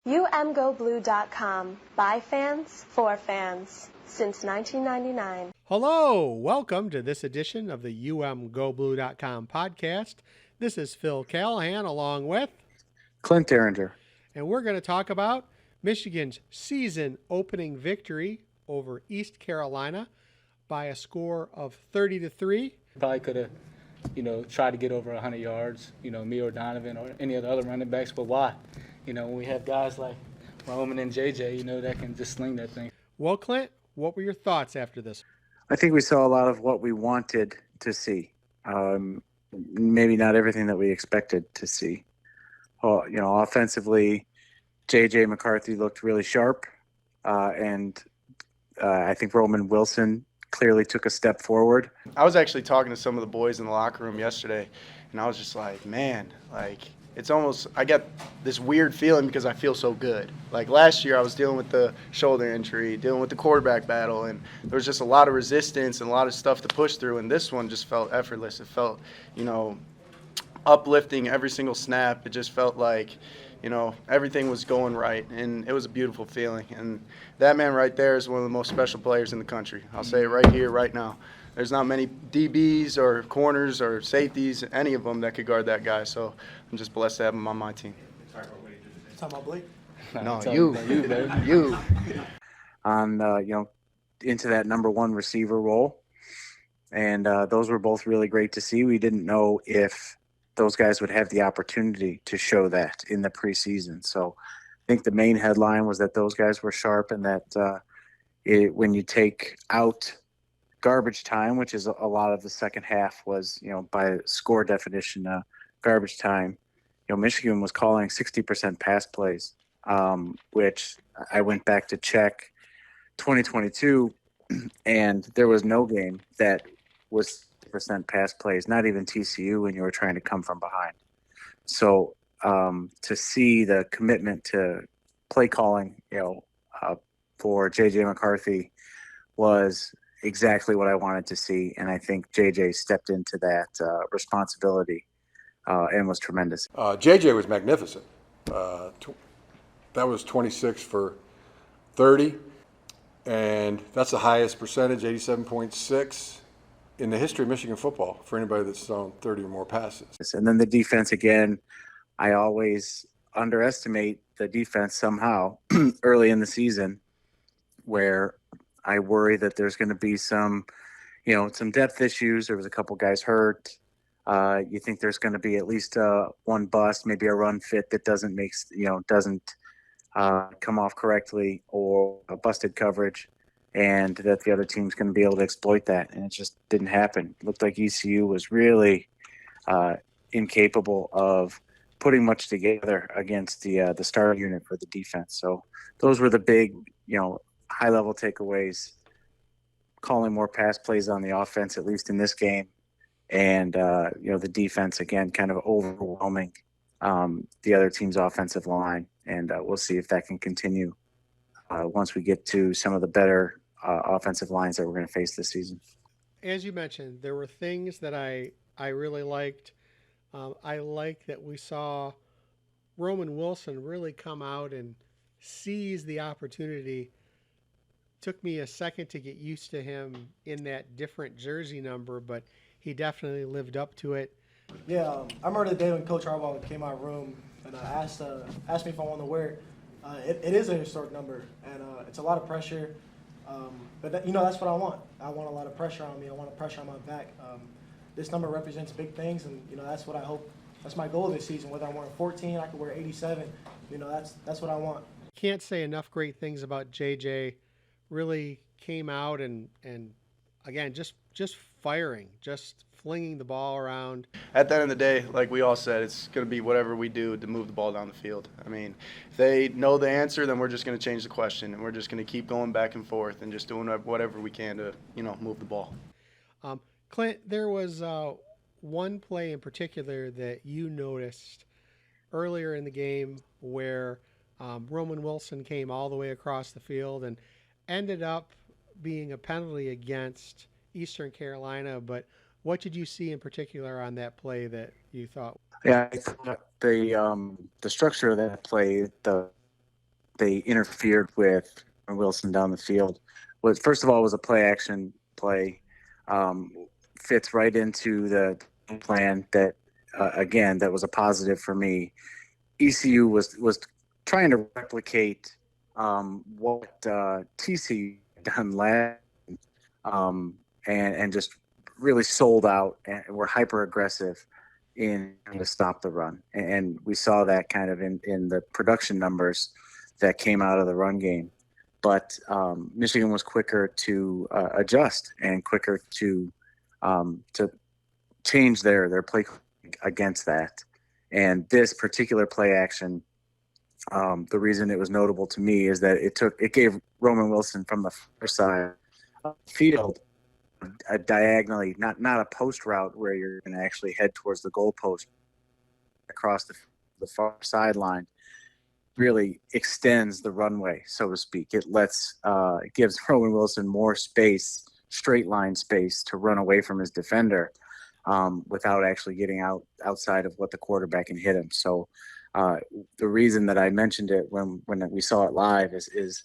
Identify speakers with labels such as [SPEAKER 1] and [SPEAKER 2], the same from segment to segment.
[SPEAKER 1] UMGoBlue.com. By fans, for fans. Since 1999.
[SPEAKER 2] Hello, welcome to this edition of the UMGoBlue.com podcast. This is Phil Callihan along with
[SPEAKER 3] Clint Derringer.
[SPEAKER 2] And we're going to talk about Michigan's season opening victory over East Carolina by a score of 30-3.
[SPEAKER 4] Probably could have, tried to get over 100 yards, me or Donovan or any of the other running backs, but why? When we have guys like Roman and JJ, that can just sling that thing.
[SPEAKER 2] Well, Clint, what were your thoughts after this?
[SPEAKER 3] I think we saw a lot of what we wanted to see. Maybe not everything that we expected to see. Offensively, JJ McCarthy looked really sharp, and I think Roman Wilson clearly took a step forward.
[SPEAKER 5] I was actually talking to some of the boys in the locker room yesterday, and I was just like, man, it's almost, I get this weird feeling because I feel so good. Like last year I was dealing with the shoulder injury, dealing with the quarterback battle, and there was just a lot of resistance and a lot of stuff to push through, and this one just felt effortless. It felt, uplifting every single snap. It just felt like, everything was going right, and it was a beautiful feeling. And that man right there is one of the most special players in the country. I'll say it right here, right now. There's not many DBs or corners or safeties, any of them that could guard that guy. So I'm just blessed to have him on my team.
[SPEAKER 6] Talking about Blake?
[SPEAKER 5] No, you, baby, you.
[SPEAKER 3] Into that number one receiver role. And those were both really great to see. We didn't know if those guys would have the opportunity to show that in the preseason. So I think the main headline was that those guys were sharp, and that when you take out garbage time, which is a lot of the second half was, by score definition, garbage time, Michigan was calling 60% pass plays, which I went back to check 2022, and there was no game that was percent pass plays, not even TCU, when you were trying to come from behind. So to see the commitment to play calling, for JJ McCarthy was exactly what I wanted to see, and I think JJ stepped into that responsibility and was tremendous.
[SPEAKER 7] JJ was magnificent. That was 26 for 30, and that's the highest percentage, 87.6, in the history of Michigan football for anybody that's thrown 30 or more passes.
[SPEAKER 3] And then the defense, again, I always underestimate the defense somehow early in the season, where I worry that there's going to be some depth issues. There was a couple guys hurt. You think there's going to be at least one bust, maybe a run fit that doesn't come off correctly, or a busted coverage, and that the other team's going to be able to exploit that. And it just didn't happen. It looked like ECU was really incapable of putting much together against the star unit for the defense. So those were the big, high-level takeaways. Calling more pass plays on the offense, at least in this game, and the defense, again, kind of overwhelming the other team's offensive line, and we'll see if that can continue once we get to some of the better offensive lines that we're going to face this season.
[SPEAKER 2] As you mentioned, there were things that I really liked. I like that we saw Roman Wilson really come out and seize the opportunity. Took me a second to get used to him in that different jersey number, but he definitely lived up to it.
[SPEAKER 6] Yeah, I remember the day when Coach Harbaugh came out of the room and asked me if I wanted to wear it. It is a historic number, and it's a lot of pressure. But that's what I want. I want a lot of pressure on me. I want a pressure on my back. This number represents big things, and that's what I hope. That's my goal this season. Whether I'm wearing 14, I could wear 87. That's what I want.
[SPEAKER 2] Can't say enough great things about JJ. Really came out and again, just firing, just flinging the ball around.
[SPEAKER 5] At the end of the day, like we all said, it's going to be whatever we do to move the ball down the field. I mean, if they know the answer, then we're just going to change the question, and we're just going to keep going back and forth and just doing whatever we can to, move the ball.
[SPEAKER 2] Clint, there was one play in particular that you noticed earlier in the game where Roman Wilson came all the way across the field and ended up being a penalty against Eastern Carolina. But what did you see in particular on that play that you thought?
[SPEAKER 3] Yeah, I thought the structure of that play, the they interfered with Wilson down the field was, first of all, was a play action play. Fits right into the plan that, again, that was a positive for me. ECU was trying to replicate what TCU done last, and just really sold out and were hyper aggressive in trying to stop the run. And we saw that kind of in the production numbers that came out of the run game. But Michigan was quicker to adjust and quicker to change their play against that. And this particular play action, the reason it was notable to me is that it gave Roman Wilson from the far side of the field a diagonally, not a post route where you're going to actually head towards the goal post across the far sideline. Really extends the runway, so to speak. It gives Roman Wilson more space, straight line space, to run away from his defender without actually getting outside of what the quarterback can hit him. So the reason that I mentioned it when we saw it live is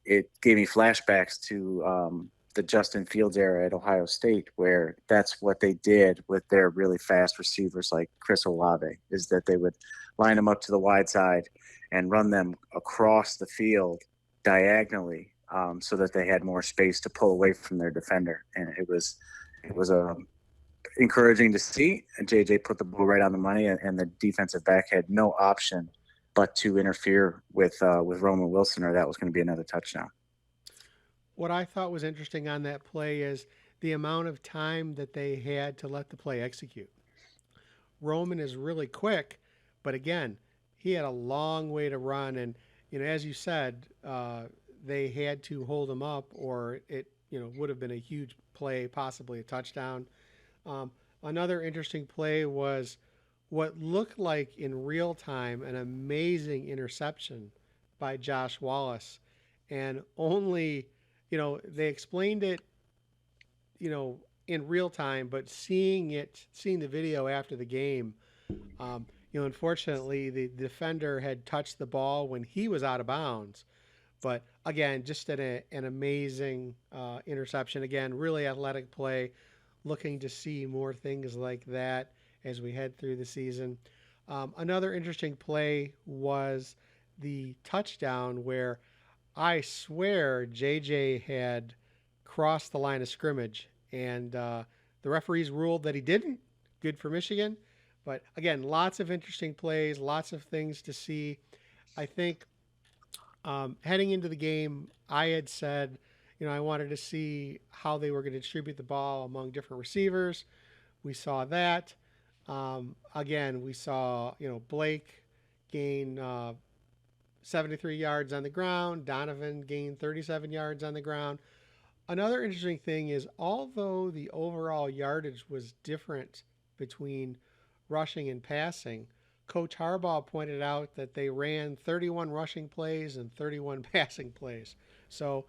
[SPEAKER 3] it gave me flashbacks to the Justin Fields era at Ohio State, where that's what they did with their really fast receivers like Chris Olave, is that they would line them up to the wide side and run them across the field diagonally, so that they had more space to pull away from their defender. And it was encouraging to see. And JJ put the ball right on the money, and the defensive back had no option but to interfere with Roman Wilson, or that was going to be another touchdown.
[SPEAKER 2] What I thought was interesting on that play is the amount of time that they had to let the play execute. Roman is really quick, but again, he had a long way to run, and as you said, they had to hold him up, or it would have been a huge play, possibly a touchdown. Another interesting play was what looked like in real time an amazing interception by Josh Wallace, and only they explained it in real time, but seeing the video after the game, unfortunately the defender had touched the ball when he was out of bounds. But again, just an amazing interception. Again, really athletic play. Looking to see more things like that as we head through the season. Another interesting play was the touchdown where I swear JJ had crossed the line of scrimmage, and the referees ruled that he didn't. Good for Michigan. But again, lots of interesting plays, lots of things to see. I think heading into the game, I had said, I wanted to see how they were going to distribute the ball among different receivers. We saw that. Again, we saw, Blake gain 73 yards on the ground. Donovan gained 37 yards on the ground. Another interesting thing is, although the overall yardage was different between rushing and passing, Coach Harbaugh pointed out that they ran 31 rushing plays and 31 passing plays. So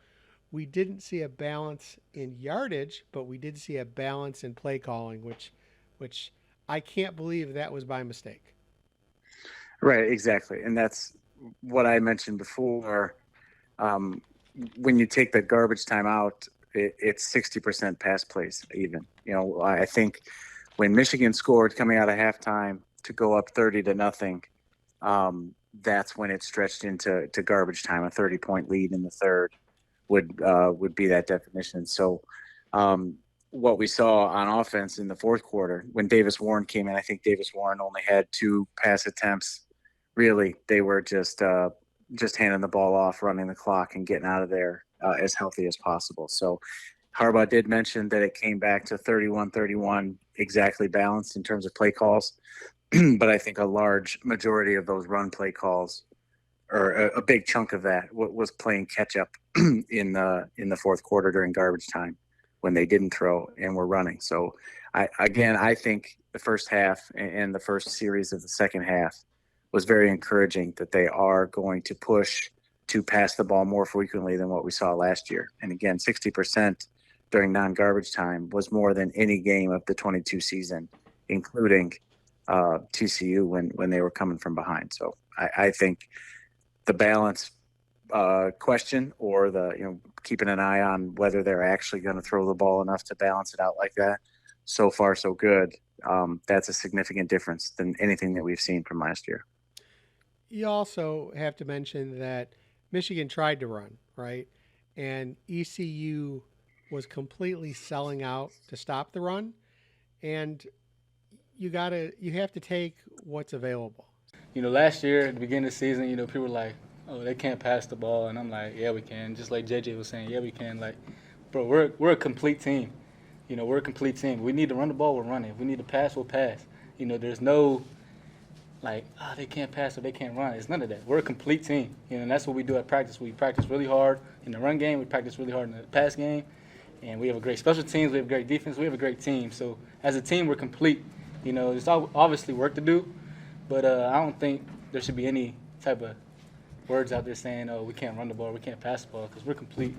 [SPEAKER 2] we didn't see a balance in yardage, but we did see a balance in play calling, which I can't believe that was by mistake.
[SPEAKER 3] Right, exactly. And that's what I mentioned before. When you take the garbage time out, it's 60% pass plays even. I think when Michigan scored coming out of halftime to go up 30-0, that's when it stretched into garbage time. A 30-point lead in the third would be that definition. So what we saw on offense in the fourth quarter, when Davis Warren came in, I think Davis Warren only had 2 pass attempts. Really, they were just handing the ball off, running the clock, and getting out of there as healthy as possible. So Harbaugh did mention that it came back to 31-31, exactly balanced in terms of play calls. But I think a large majority of those run play calls, or a big chunk of that, was playing catch up in the fourth quarter during garbage time when they didn't throw and were running. So I think the first half and the first series of the second half was very encouraging, that they are going to push to pass the ball more frequently than what we saw last year. And again, 60% during non-garbage time was more than any game of the 22 season, including TCU when they were coming from behind. So I think the balance question or keeping an eye on whether they're actually going to throw the ball enough to balance it out like that. So far, so good. That's a significant difference than anything that we've seen from last year.
[SPEAKER 2] You also have to mention that Michigan tried to run, right? And ECU was completely selling out to stop the run. And you have to take what's available.
[SPEAKER 4] Last year at the beginning of the season, people were like, "Oh, they can't pass the ball," and I'm like, "Yeah, we can." Just like JJ was saying, "Yeah, we can." Like, bro, we're a complete team. We're a complete team. We need to run the ball, we're running. If we need to pass, we'll pass. There's no like, they can't pass or they can't run. It's none of that. We're a complete team. And that's what we do at practice. We practice really hard in the run game. We practice really hard in the pass game. And we have a great special teams. We have great defense. We have a great team. So as a team, we're complete. There's obviously work to do, but I don't think there should be any type of words out there saying, "Oh, we can't run the ball, we can't pass the ball," because we're complete.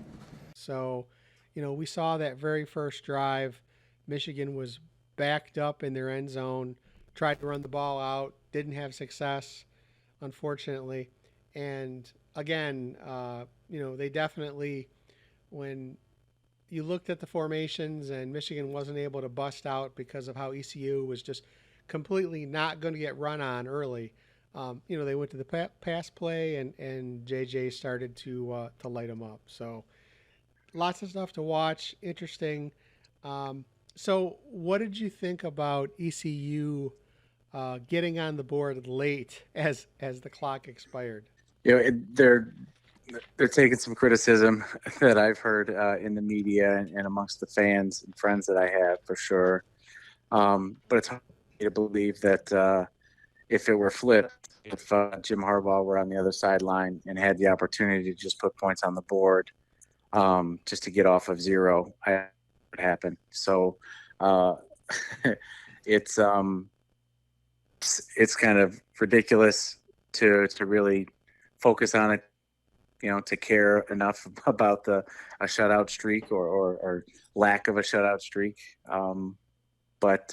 [SPEAKER 2] So, we saw that very first drive, Michigan was backed up in their end zone, tried to run the ball out, didn't have success, unfortunately. And again, they definitely, when you looked at the formations and Michigan wasn't able to bust out because of how ECU was just completely not going to get run on early. They went to the pass play and JJ started to light them up. So lots of stuff to watch. Interesting. So what did you think about ECU getting on the board late as the clock expired?
[SPEAKER 3] They're taking some criticism that I've heard in the media and amongst the fans and friends that I have for sure. But it's hard to believe that if it were flipped, if Jim Harbaugh were on the other sideline and had the opportunity to just put points on the board, just to get off of zero, I would happen. So it's kind of ridiculous to really focus on it, to care enough about a shutout streak or lack of a shutout streak. But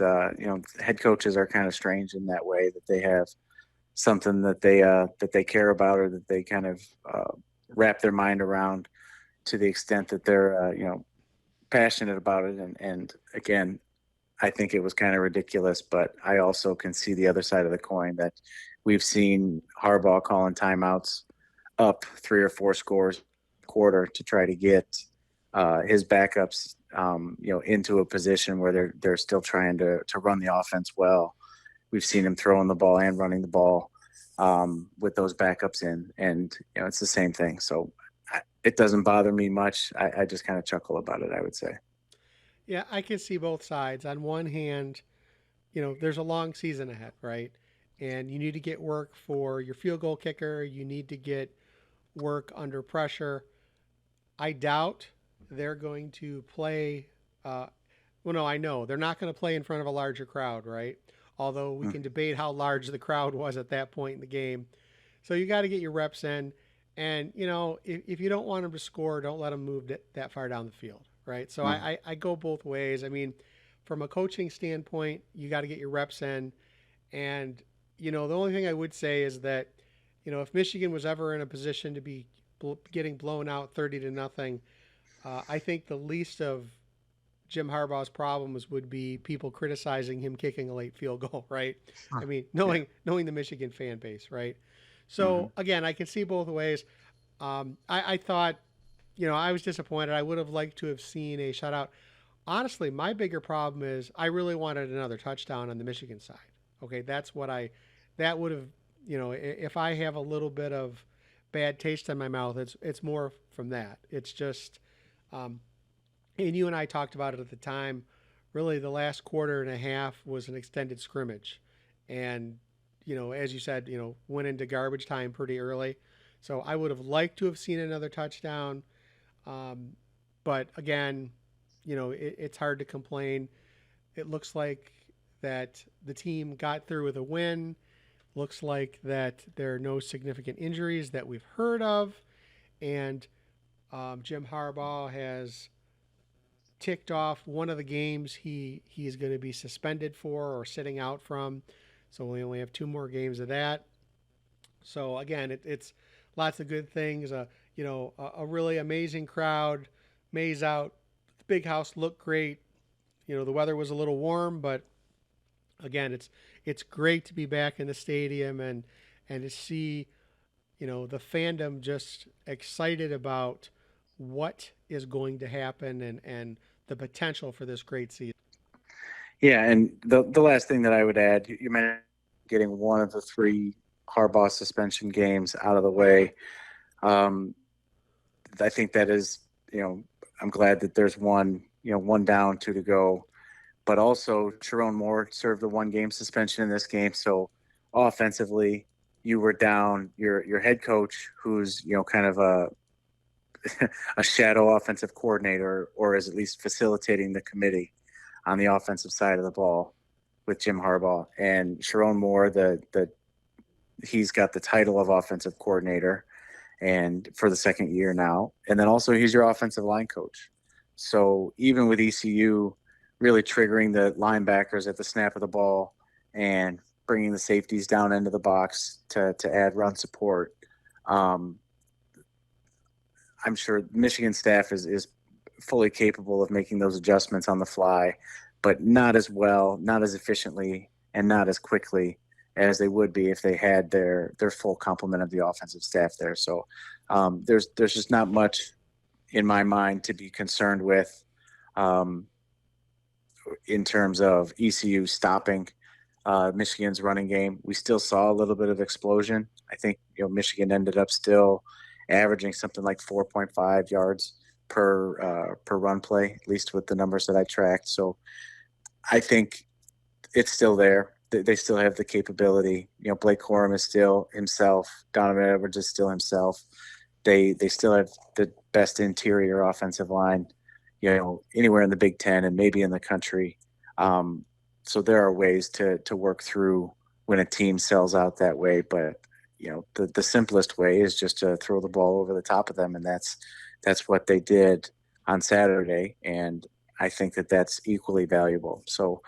[SPEAKER 3] head coaches are kind of strange in that way, that they have something that they care about, or that they kind of wrap their mind around to the extent that they're passionate about it. And again, I think it was kind of ridiculous, but I also can see the other side of the coin, that we've seen Harbaugh calling timeouts up 3 or 4 scores a quarter to try to get his backups, into a position where they're still trying to run the offense well. We've seen him throwing the ball and running the ball with those backups in, and it's the same thing. So it doesn't bother me much. I just kind of chuckle about it, I would say.
[SPEAKER 2] Yeah, I can see both sides. On one hand, there's a long season ahead, right? And you need to get work for your field goal kicker. You need to get work under pressure. I doubt they're going to play. No, I know they're not going to play in front of a larger crowd, right? Although we can debate how large the crowd was at that point in the game. So you got to get your reps in. And, if you don't want them to score, don't let them move that far down the field, right? So I go both ways. I mean, from a coaching standpoint, you got to get your reps in. And, the only thing I would say is that, if Michigan was ever in a position to be getting blown out 30-0, I think the least of Jim Harbaugh's problems would be people criticizing him kicking a late field goal, right? I mean, knowing the Michigan fan base, right? So again, I can see both ways. I thought, I was disappointed. I would have liked to have seen a shutout. Honestly, my bigger problem is I really wanted another touchdown on the Michigan side. Okay, that would have, if I have a little bit of bad taste in my mouth, it's more from that. It's just, and you and I talked about it at the time. Really, the last quarter and a half was an extended scrimmage, and as you said, went into garbage time pretty early. So I would have liked to have seen another touchdown. But again, it's hard to complain. It looks like that the team got through with a win. Looks like that there are no significant injuries that we've heard of. And Jim Harbaugh has ticked off one of the games he is going to be suspended for or sitting out from. So we only have 2 more games of that. So again, it's lots of good things. a really amazing crowd. Mays out. The big house looked great. The weather was a little warm, but again, it's great to be back in the stadium and to see, the fandom just excited about what is going to happen and the potential for this great season.
[SPEAKER 3] Yeah, and the last thing that I would add, you mentioned getting one of the three Harbaugh suspension games out of the way. Um, I think that is, I'm glad that there's one down, two to go. But also, Sharon Moore served a one-game suspension in this game. So offensively, you were down your head coach, who's kind of a shadow offensive coordinator, or is at least facilitating the committee on the offensive side of the ball with Jim Harbaugh, and Sharon Moore, he's got the title of offensive coordinator, and for the second year now, and then also he's your offensive line coach. So even with ECU really triggering the linebackers at the snap of the ball and bringing the safeties down into the box to add run support, I'm sure Michigan staff is fully capable of making those adjustments on the fly, but not as well, not as efficiently, and not as quickly as they would be if they had their full complement of the offensive staff there. So there's just not much in my mind to be concerned with in terms of ECU stopping Michigan's running game. We still saw a little bit of explosion. I think Michigan ended up still averaging something like 4.5 yards per run play, at least with the numbers that I tracked. So I think it's still there. They still have the capability. Blake Corum is still himself. Donovan Edwards is still himself. They still have the best interior offensive line, anywhere in the Big Ten and maybe in the country. So there are ways to work through when a team sells out that way. But the simplest way is just to throw the ball over the top of them, and that's what they did on Saturday. And I think that that's equally valuable. So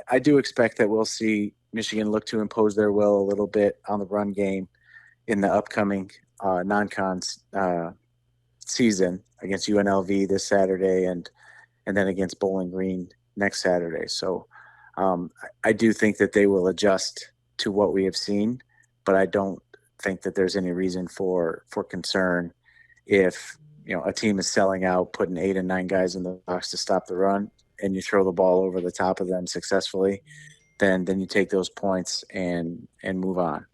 [SPEAKER 3] I do expect that we'll see Michigan look to impose their will a little bit on the run game in the upcoming non-con season against UNLV this Saturday and then against Bowling Green next Saturday. So I do think that they will adjust to what we have seen, but I don't think that there's any reason for concern if a team is selling out, putting 8 and 9 guys in the box to stop the run, and you throw the ball over the top of them successfully, then you take those points and move on.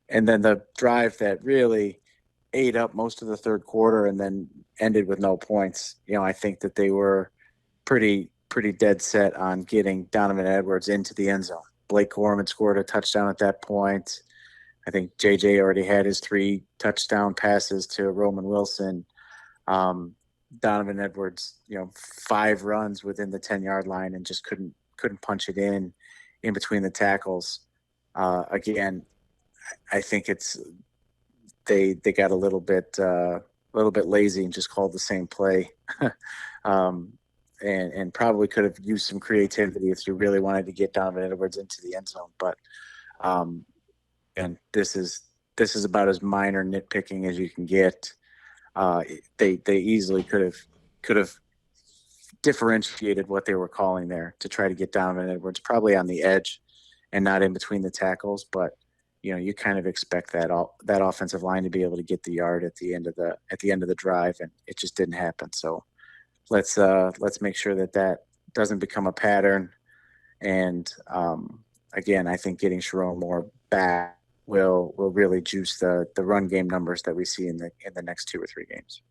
[SPEAKER 3] And then the drive that really ate up most of the third quarter and then ended with no points, I think that they were pretty dead set on getting Donovan Edwards into the end zone. Blake Corum had scored a touchdown at that point. I think JJ already had his 3 touchdown passes to Roman Wilson. Donovan Edwards, 5 runs within the 10-yard line and just couldn't punch it in between the tackles. Again, I think it's they got a little bit lazy and just called the same play, and probably could have used some creativity if you really wanted to get Donovan Edwards into the end zone. But and this is about as minor nitpicking as you can get. They easily could have differentiated what they were calling there to try to get Donovan Edwards probably on the edge and not in between the tackles. But you kind of expect that offensive line to be able to get the yard at the end of the drive, and it just didn't happen. So let's make sure that doesn't become a pattern. And again, I think getting Sharon Moore back will really juice the run game numbers that we see in the next 2 or 3 games.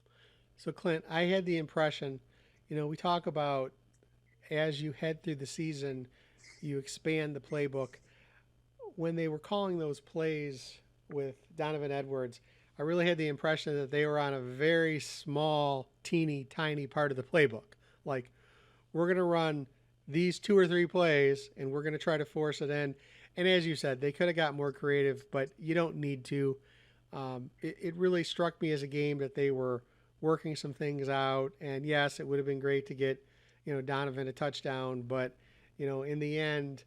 [SPEAKER 2] So Clint, I had the impression, we talk about as you head through the season, you expand the playbook. When they were calling those plays with Donovan Edwards, I really had the impression that they were on a very small, teeny, tiny part of the playbook. Like, we're going to run these 2 or 3 plays, and we're going to try to force it in. And as you said, they could have got more creative, but you don't need to. It really struck me as a game that they were working some things out. And yes, it would have been great to get, Donovan a touchdown, but, in the end,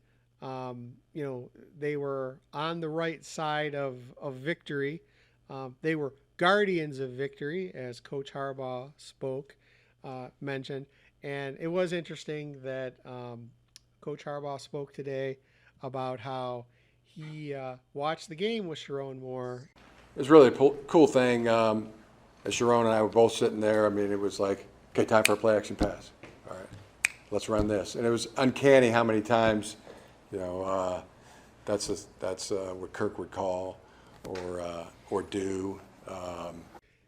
[SPEAKER 2] they were on the right side of victory. They were guardians of victory, as Coach Harbaugh mentioned. And it was interesting that Coach Harbaugh spoke today about how he watched the game with Sharon Moore.
[SPEAKER 7] It was really a cool thing. As Sharon and I were both sitting there, I mean, it was like, okay, time for a play action pass. All right, let's run this. And it was uncanny how many times, that's what Kirk would call or do.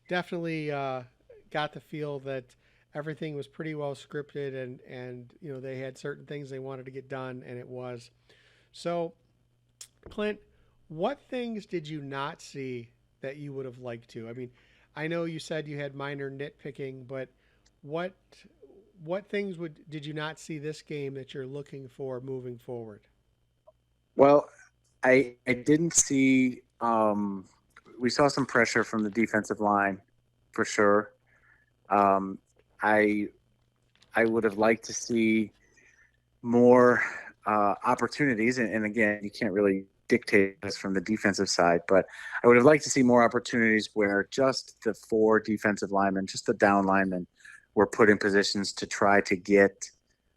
[SPEAKER 2] Definitely got the feel that everything was pretty well scripted, and they had certain things they wanted to get done, and it was. So, Clint, what things did you not see that you would have liked to? I mean, I know you said you had minor nitpicking, but what things did you not see this game that you're looking for moving forward?
[SPEAKER 3] Well, I didn't see. We saw some pressure from the defensive line, for sure. Um, I would have liked to see more opportunities, and again, you can't really dictate this from the defensive side, but I would have liked to see more opportunities where just the 4 defensive linemen, just the down linemen, were put in positions to try to get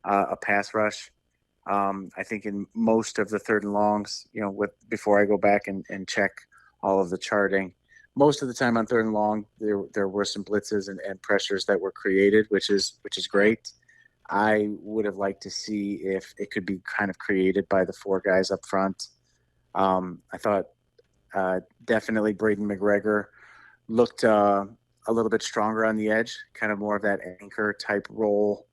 [SPEAKER 3] a pass rush. I think in most of the third and longs, before I go back and check all of the charting, most of the time on third and long, there were some blitzes and pressures that were created, which is great. I would have liked to see if it could be kind of created by the 4 guys up front. I thought definitely Braden McGregor looked a little bit stronger on the edge, kind of more of that anchor type role.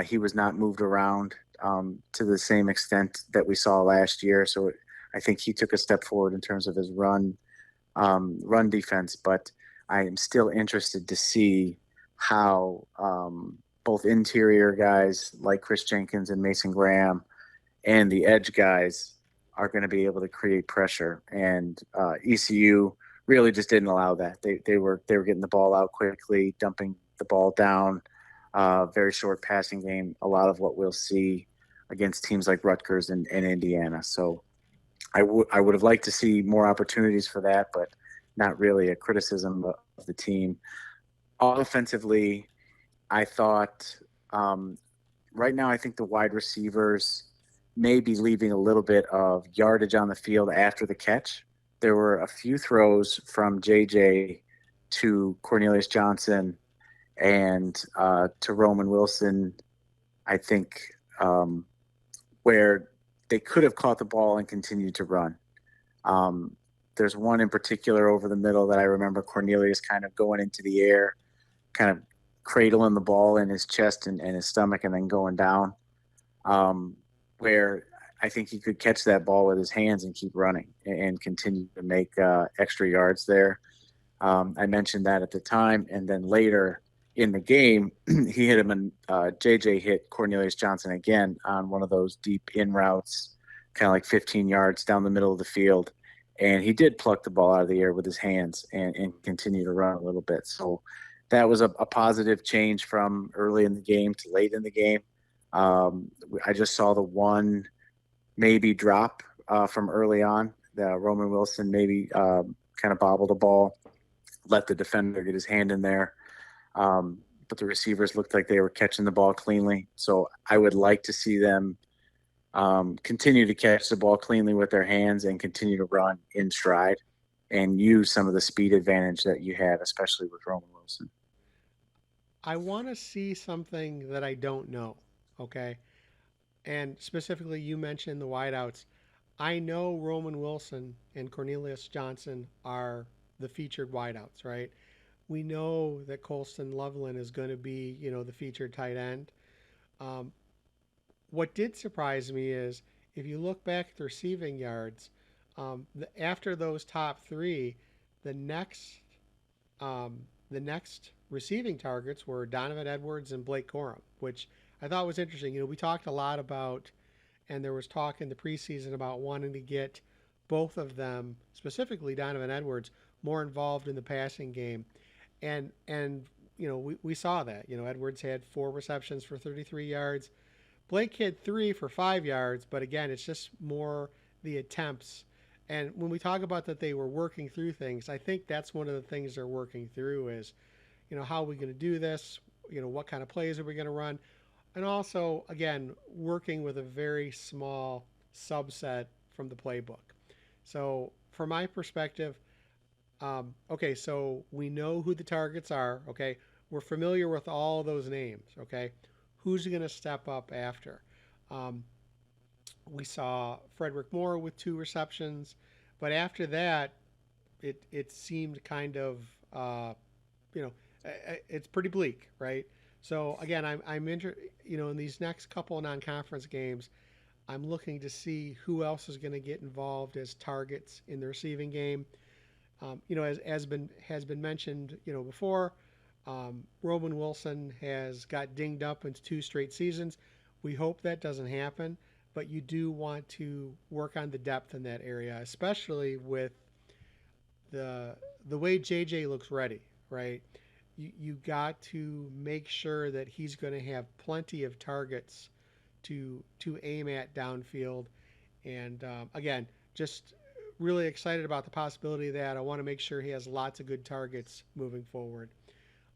[SPEAKER 3] He was not moved around to the same extent that we saw last year. So I think he took a step forward in terms of his run defense. But I am still interested to see how both interior guys like Chris Jenkins and Mason Graham and the edge guys are going to be able to create pressure. And ECU really just didn't allow that. They were getting the ball out quickly, dumping the ball down. Very short passing game. A lot of what we'll see against teams like Rutgers and Indiana. So I would have liked to see more opportunities for that, but not really a criticism of the team. Offensively, I thought right now I think the wide receivers may be leaving a little bit of yardage on the field after the catch. There were a few throws from JJ to Cornelius Johnson and to Roman Wilson, I think, where they could have caught the ball and continued to run. There's one in particular over the middle that I remember Cornelius kind of going into the air, kind of cradling the ball in his chest and his stomach and then going down, where I think he could catch that ball with his hands and keep running and continue to make extra yards there. I mentioned that at the time, and then later in the game, he hit him, and JJ hit Cornelius Johnson again on one of those deep in routes, kind of like 15 yards down the middle of the field. And he did pluck the ball out of the air with his hands and continue to run a little bit. So that was a positive change from early in the game to late in the game. I just saw the one maybe drop from early on. The Roman Wilson maybe kind of bobbled the ball, let the defender get his hand in there. But the receivers looked like they were catching the ball cleanly. So I would like to see them continue to catch the ball cleanly with their hands and continue to run in stride and use some of the speed advantage that you have, especially with Roman Wilson.
[SPEAKER 2] I want to see something that I don't know, okay? And specifically, you mentioned the wideouts. I know Roman Wilson and Cornelius Johnson are the featured wideouts, right? We know that Colston Loveland is going to be, the featured tight end. What did surprise me is if you look back at the receiving yards, after those top 3, the next receiving targets were Donovan Edwards and Blake Corum, which I thought was interesting. We talked a lot about, and there was talk in the preseason about wanting to get both of them, specifically Donovan Edwards, more involved in the passing game. And we saw that. Edwards had 4 receptions for 33 yards. Blake had 3 for 5 yards, but again, it's just more the attempts. And when we talk about that they were working through things, I think that's one of the things they're working through is, how are we going to do this? What kind of plays are we going to run? And also, again, working with a very small subset from the playbook. So, from my perspective, okay, so we know who the targets are. Okay, we're familiar with all those names. Okay, who's going to step up after? Um, we saw Frederick Moore with 2 receptions, but after that, it seemed kind of you know it's pretty bleak, right? So again, in these next couple of non-conference games, I'm looking to see who else is going to get involved as targets in the receiving game. As has been mentioned, before, Roman Wilson has got dinged up in 2 straight seasons. We hope that doesn't happen, but you do want to work on the depth in that area, especially with the way JJ looks ready, right? You got to make sure that he's going to have plenty of targets to aim at downfield. And again, just really excited about the possibility of that. I want to make sure he has lots of good targets moving forward.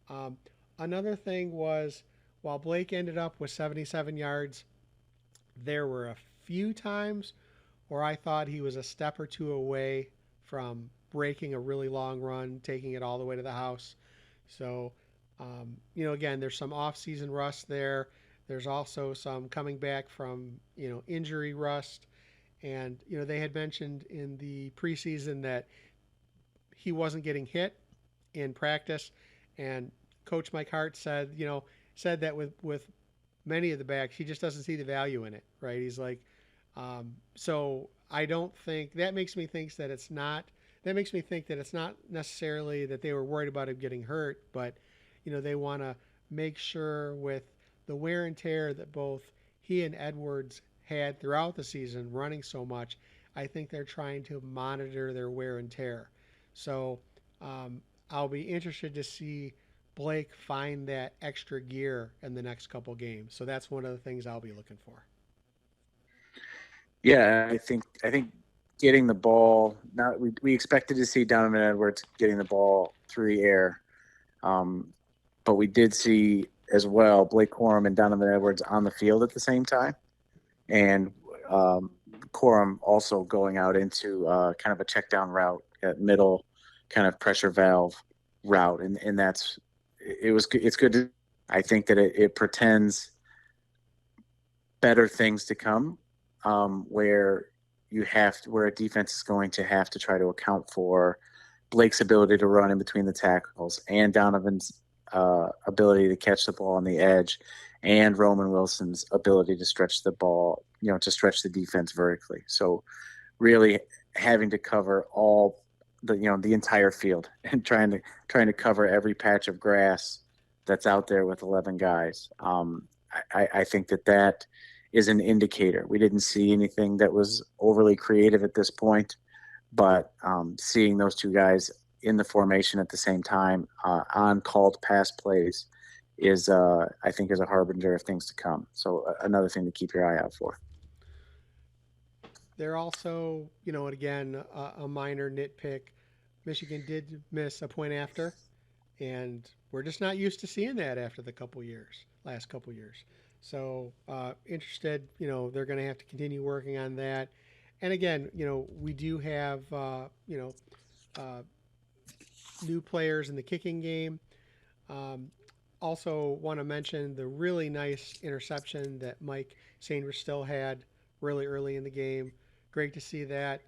[SPEAKER 2] Um, Another thing was, while Blake ended up with 77 yards, there were a few times where I thought he was a step or two away from breaking a really long run, taking it all the way to the house. So, again, there's some off-season rust there. There's also some coming back from, injury rust. And, they had mentioned in the preseason that he wasn't getting hit in practice. And Coach Mike Hart said that with many of the backs, he just doesn't see the value in it, right? He's like, so I don't think that makes me think that it's not. That makes me think that it's not necessarily that they were worried about him getting hurt, but they want to make sure with the wear and tear that both he and Edwards had throughout the season, running so much. I think they're trying to monitor their wear and tear. So I'll be interested to see Blake find that extra gear in the next couple games. So that's one of the things I'll be looking for.
[SPEAKER 3] Yeah, I think getting the ball. Now we expected to see Donovan Edwards getting the ball through the air, but we did see as well Blake Corum and Donovan Edwards on the field at the same time, and Corum also going out into kind of a check down route at middle, kind of pressure valve route, and it's good to. I think that it portends better things to come, where a defense is going to have to try to account for Blake's ability to run in between the tackles and Donovan's ability to catch the ball on the edge, and Roman Wilson's ability to stretch the ball, to stretch the defense vertically. So really having to cover all the entire field and trying to cover every patch of grass that's out there with 11 guys. I think that is an indicator. We didn't see anything that was overly creative at this point, but seeing those 2 guys in the formation at the same time on called pass plays is, I think, is a harbinger of things to come. So another thing to keep your eye out for.
[SPEAKER 2] They're also, and again, a minor nitpick. Michigan did miss a point after, and we're just not used to seeing that after the last couple years. So interested, they're going to have to continue working on that. And again, we do have, new players in the kicking game. Also want to mention the really nice interception that Mike Sainristil had really early in the game. Great to see that.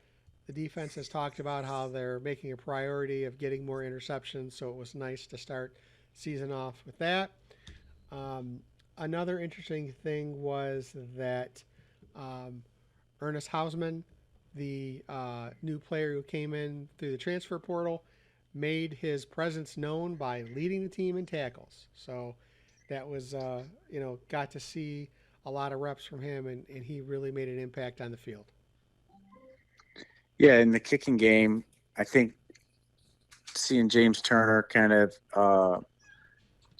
[SPEAKER 2] The defense has talked about how they're making a priority of getting more interceptions, so it was nice to start season off with that. Another interesting thing was that Ernest Hausman, the new player who came in through the transfer portal, made his presence known by leading the team in tackles. So that was, got to see a lot of reps from him, and he really made an impact on the field.
[SPEAKER 3] Yeah, in the kicking game, I think seeing James Turner kind of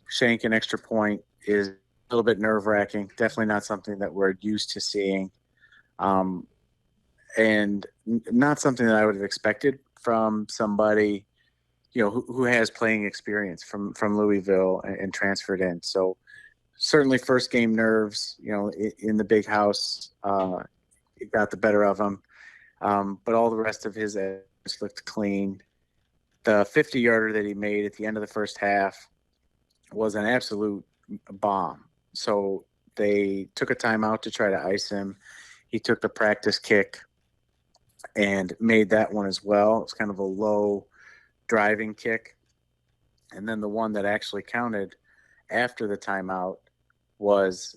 [SPEAKER 3] shank an extra point is a little bit nerve-wracking. Definitely not something that we're used to seeing. and not something that I would have expected from somebody, who has playing experience from Louisville and transferred in. So certainly first game nerves, in the big house, it got the better of him. But all the rest of his edge looked clean. The 50-yarder that he made at the end of the first half was an absolute bomb. So they took a timeout to try to ice him. He took the practice kick and made that one as well. It's kind of a low driving kick. And then the one that actually counted after the timeout was,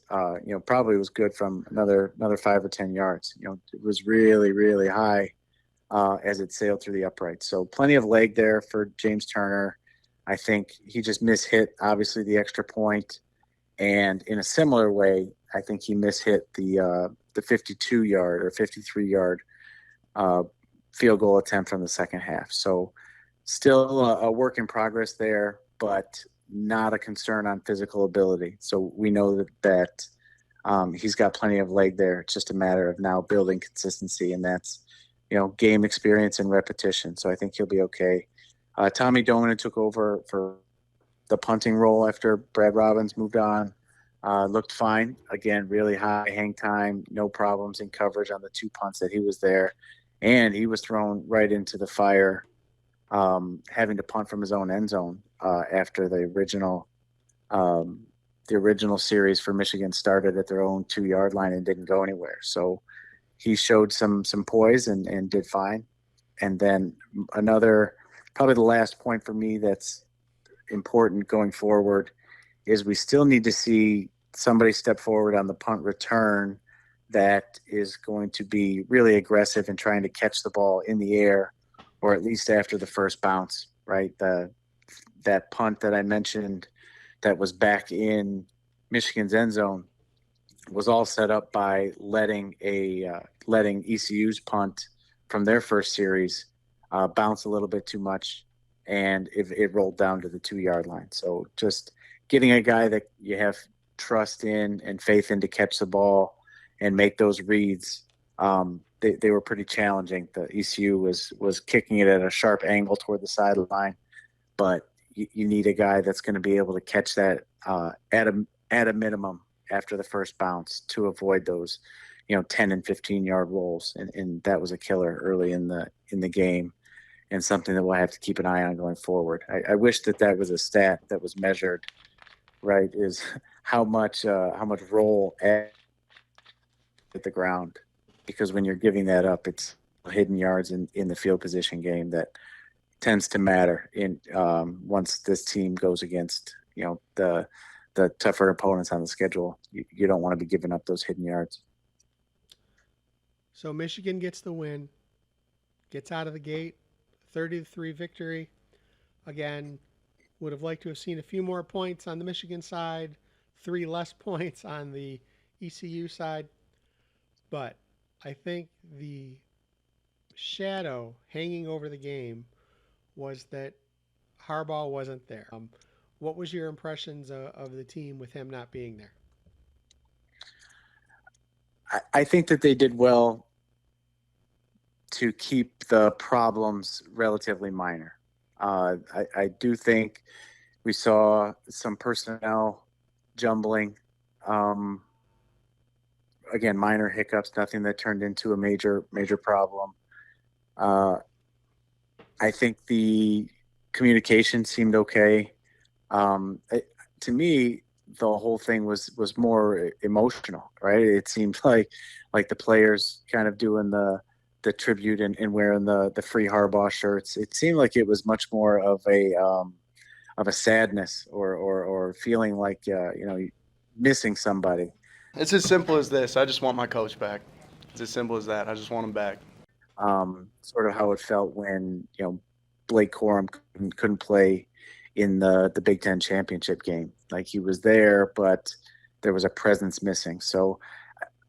[SPEAKER 3] probably was good from another 5 or 10 yards. It was really, really high as it sailed through the uprights. So plenty of leg there for James Turner. I think he just mishit, obviously, the extra point. And in a similar way, I think he mishit the 52-yard or 53-yard field goal attempt from the second half. So still a work in progress there, but not a concern on physical ability. So we know that he's got plenty of leg there. It's just a matter of now building consistency, and that's, game experience and repetition. So I think he'll be okay. Tommy Doman took over for the punting role after Brad Robbins moved on. Looked fine. Again, really high hang time, no problems in coverage on the 2 punts that he was there. And he was thrown right into the fire, having to punt from his own end zone after the original series for Michigan started at their own 2-yard line and didn't go anywhere. So he showed some poise and did fine. And then probably the last point for me that's important going forward is we still need to see somebody step forward on the punt return that is going to be really aggressive in trying to catch the ball in the air, or at least after the first bounce, right? That punt that I mentioned that was back in Michigan's end zone was all set up by letting ECU's punt from their first series bounce a little bit too much, and it rolled down to the 2-yard line. So just getting a guy that you have trust in and faith in to catch the ball and make those reads, they were pretty challenging. The ECU was kicking it at a sharp angle toward the sideline, but you need a guy that's going to be able to catch that at a minimum after the first bounce to avoid those 10 and 15-yard rolls, and that was a killer early in the game, and something that we'll have to keep an eye on going forward. I wish that was a stat that was measured, right, is how much roll at the ground, because when you're giving that up, it's hidden yards in the field position game that tends to matter in once this team goes against the tougher opponents on the schedule. You don't want to be giving up those hidden yards.
[SPEAKER 2] So Michigan gets the win, gets out of the gate, 30-3 victory. Again, would have liked to have seen a few more points on the Michigan side, 3 less points on the ECU side. But I think the shadow hanging over the game was that Harbaugh wasn't there. What was your impressions of the team with him not being there?
[SPEAKER 3] I think that they did well to keep the problems relatively minor. I do think we saw some personnel jumbling. Again, minor hiccups, nothing that turned into a major problem. I think the communication seemed okay. To me, the whole thing was more emotional, right? It seemed like the players kind of doing the tribute and wearing the free Harbaugh shirts. It seemed like it was much more of a sadness or feeling like missing somebody.
[SPEAKER 5] It's as simple as this. I just want my coach back. It's as simple as that. I just want him back.
[SPEAKER 3] Sort of how it felt when Blake Corum couldn't play in the Big Ten championship game. Like, he was there, but there was a presence missing. So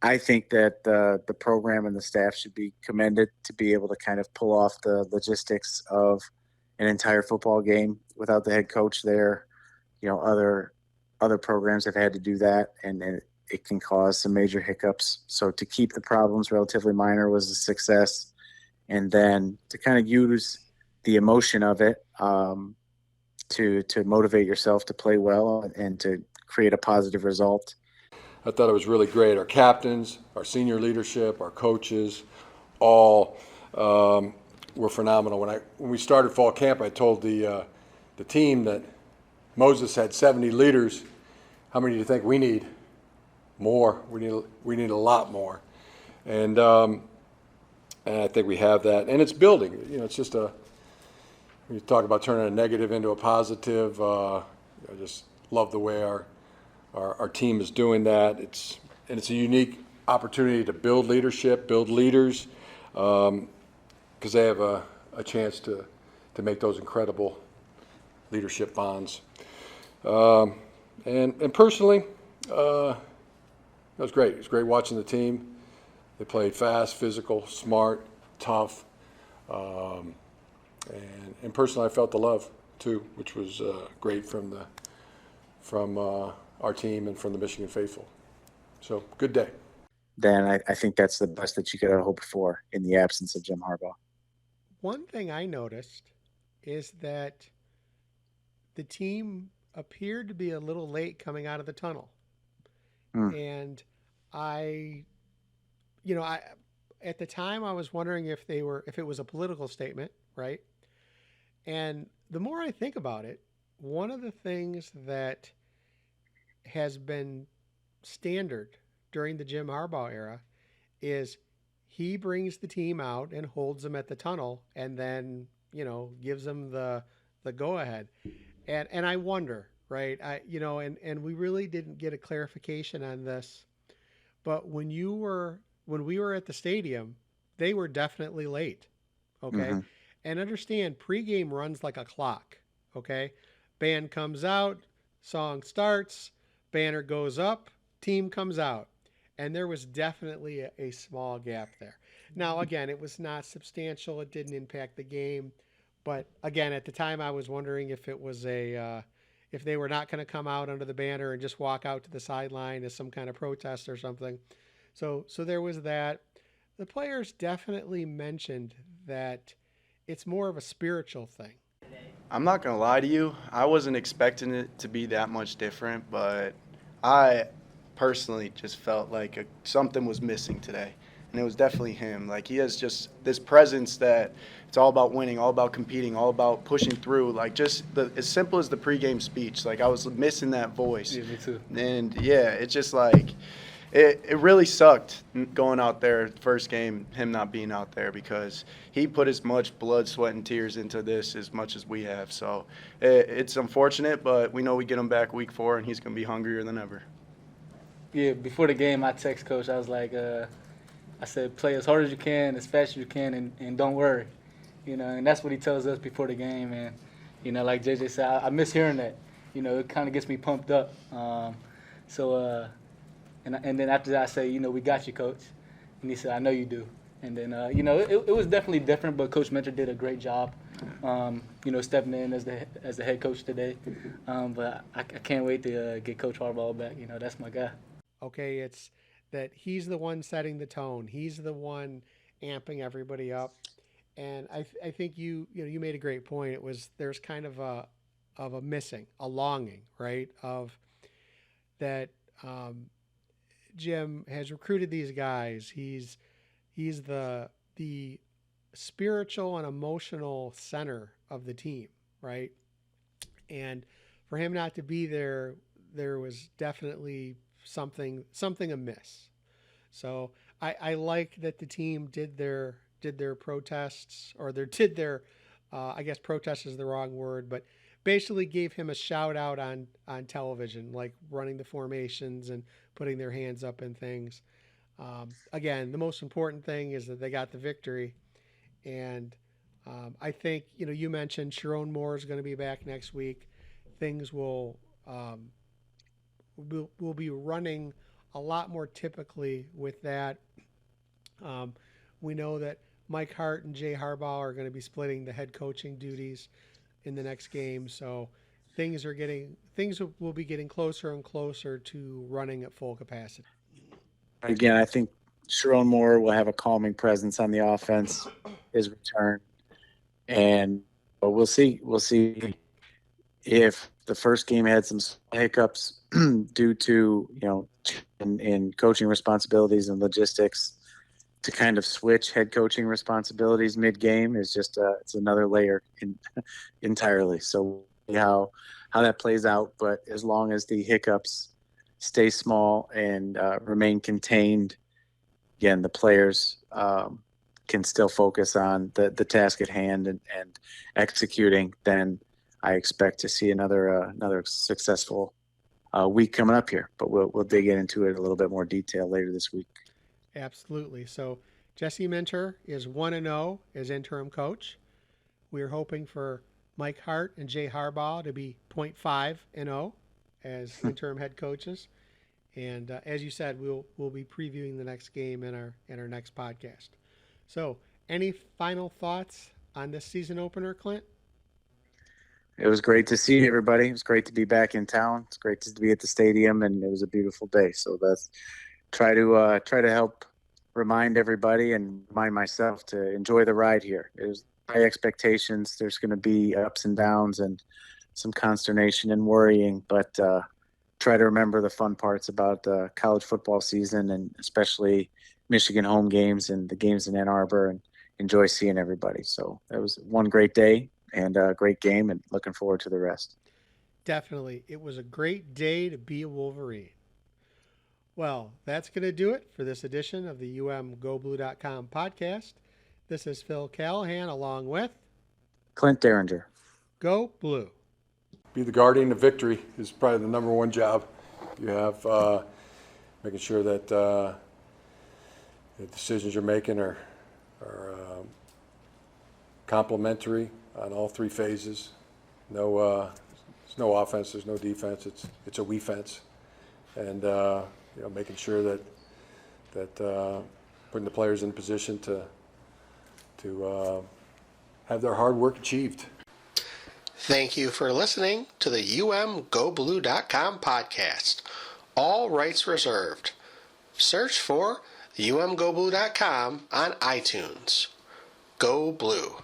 [SPEAKER 3] I think that the program and the staff should be commended to be able to kind of pull off the logistics of an entire football game without the head coach there. Other programs have had to do that, and it can cause some major hiccups. So to keep the problems relatively minor was a success. And then to kind of use the emotion of it to motivate yourself to play well and to create a positive result.
[SPEAKER 7] I thought it was really great. Our captains, our senior leadership, our coaches, all were phenomenal. When we started fall camp, I told the team that Moses had 70 leaders. How many do you think we need? More. We need a lot more, and I think we have that. And it's building. It's just when you talk about turning a negative into a positive. I just love the way our team is doing that. It's a unique opportunity to build leadership, build leaders, because they have a chance to make those incredible leadership bonds. And personally, it was great. It was great watching the team. They played fast, physical, smart, tough, and personally, I felt the love too, which was great from our team and from the Michigan faithful. So, good day.
[SPEAKER 3] Dan, I think that's the best that you could have hoped for in the absence of Jim Harbaugh.
[SPEAKER 2] One thing I noticed is that the team appeared to be a little late coming out of the tunnel. And I at the time I was wondering if it was a political statement, right? And the more I think about it, one of the things that has been standard during the Jim Harbaugh era is he brings the team out and holds them at the tunnel and then, gives them the go ahead. And I wonder, right? And we really didn't get a clarification on this, but when we were at the stadium, they were definitely late. Okay.
[SPEAKER 3] Mm-hmm.
[SPEAKER 2] And understand pregame runs like a clock. Okay. Band comes out, song starts, banner goes up, team comes out. And there was definitely a small gap there. Now, again, it was not substantial. It didn't impact the game. But again, at the time, I was wondering if it was if they were not going to come out under the banner and just walk out to the sideline as some kind of protest or something. So there was that. The players definitely mentioned that it's more of a spiritual thing.
[SPEAKER 5] I'm not going to lie to you. I wasn't expecting it to be that much different, but I personally just felt like something was missing today. And it was definitely him. Like, he has just this presence that it's all about winning, all about competing, all about pushing through. Like, just as simple as the pregame speech. Like, I was missing that voice.
[SPEAKER 4] Yeah, me too.
[SPEAKER 5] And, yeah, it's just like it really sucked going out there first game, him not being out there, because he put as much blood, sweat, and tears into this as much as we have. So it's unfortunate, but we know we get him back week 4, and he's going to be hungrier than ever.
[SPEAKER 4] Yeah, before the game, I text Coach. I was like, I said, play as hard as you can, as fast as you can, and don't worry. And that's what he tells us before the game. And, like JJ said, I miss hearing that. It kind of gets me pumped up. And then after that, I say, we got you, Coach. And he said, I know you do. And then, it was definitely different, but Coach Mentor did a great job, stepping in as the head coach today. But I can't wait to get Coach Harbaugh back. That's my guy.
[SPEAKER 2] Okay, it's that he's the one setting the tone. He's the one amping everybody up. And I think you made a great point. There's kind of a missing, a longing, right? Of that Jim has recruited these guys. He's the spiritual and emotional center of the team, right? And for him not to be there was definitely something amiss. So I like that the team did their protests, or did their I guess protest is the wrong word, but basically gave him a shout out on television, like running the formations and putting their hands up and things. Again, the most important thing is that they got the victory. And I think, you mentioned Sharon Moore is going to be back next week. Things will be running a lot more typically with that. We know that Mike Hart and Jay Harbaugh are going to be splitting the head coaching duties in the next game. So things will be getting closer and closer to running at full capacity.
[SPEAKER 3] Again, I think Sharon Moore will have a calming presence on the offense, his return, and but we'll see. We'll see if the first game had some hiccups due to in coaching responsibilities and logistics. To kind of switch head coaching responsibilities mid-game is just it's another layer entirely. So we'll see how that plays out. But as long as the hiccups stay small and remain contained, again, the players can still focus on the task at hand and executing. Then I expect to see another successful week coming up here. But we'll dig into it a little bit more detail later this week.
[SPEAKER 2] Absolutely. So Jesse Minter is 1-0 as interim coach. We are hoping for Mike Hart and Jay Harbaugh to be 0.5-0 as interim head coaches. And as you said, we'll be previewing the next game in our next podcast. So, any final thoughts on this season opener, Clint?
[SPEAKER 3] It was great to see everybody. It was great to be back in town. It's great to be at the stadium, and it was a beautiful day. So that's try to help remind everybody and remind myself to enjoy the ride here. There's high expectations. There's going to be ups and downs and some consternation and worrying, but try to remember the fun parts about college football season, and especially Michigan home games and the games in Ann Arbor, and enjoy seeing everybody. So that was one great day and a great game, and looking forward to the rest.
[SPEAKER 2] Definitely. It was a great day to be a Wolverine. Well, that's going to do it for this edition of the UMGoBlue.com podcast. This is Phil Callihan along with
[SPEAKER 3] Clint Derringer.
[SPEAKER 2] Go Blue.
[SPEAKER 7] Be the guardian of victory is probably the number one job you have. Making sure that the decisions you're making are complementary on all three phases. There's no offense, there's no defense. It's a we-fence, and making sure that putting the players in position to have their hard work achieved.
[SPEAKER 8] Thank you for listening to the UMGoBlue.com podcast. All rights reserved. Search for UMGoBlue.com on iTunes. Go Blue.